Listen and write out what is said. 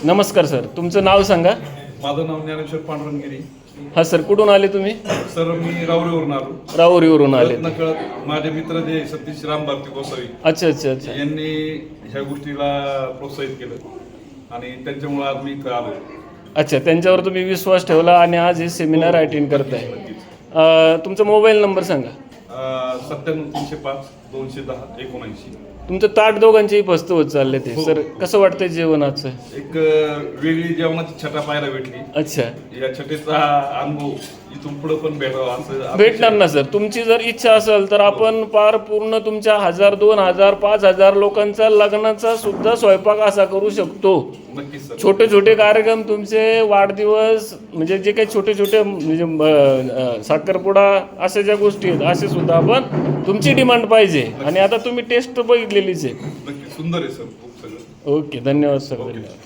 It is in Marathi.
नमस्कार सर, तुमचं नाव सांगा. माझं नाव ज्ञानेश्वर पांडुरंगगिरी. हा सर, कुठून आले तुम्ही? सर मी रावरीवरून आलो. राहुरीवरून आले. नकळत माझे मित्र जे सतीश राम भारती गोसावी अच्छा अच्छा अच्छा. यांनी ह्या गोष्टीला प्रोत्साहित केलं आणि त्यांच्यामुळे आज मी इथं आलो. अच्छा, त्यांच्यावर तुम्ही विश्वास ठेवला आणि आज हे सेमिनार अटेंड करताय. तुमचा मोबाईल नंबर सांगा. 97-305-210-79. तुमचं ताट दोघांचेही फस्त होत चालले ते. हो. सर, कसं वाटतंय जेवणाचं? एक वेगळी जेवणाची छटा पाहायला भेटली. अच्छा, या छटेचा अनुभव इथून पुढे पण भेटावा असं भेटणार ना सर. तुमची जर इच्छा असेल तर आपण पार पूर्ण तुमच्या 1000, 2000, 5000 लोकांचा लग्नाचा सुद्धा स्वयंपाक असा करू शकतो. नक्कीच सर. छोटे छोटे कार्यक्रम, तुमचे वाढदिवस, म्हणजे जे काही छोटे छोटे म्हणजे साखरपुडा अशा ज्या गोष्टी आहेत, असे सुद्धा आपण तुमची डिमांड पाहिजे. आणि आता तुम्ही टेस्ट बघितलेलीच आहे. नक्की सुंदर आहे सर खूप सगळं. ओके, धन्यवाद सर. ओके. धन्यवाद.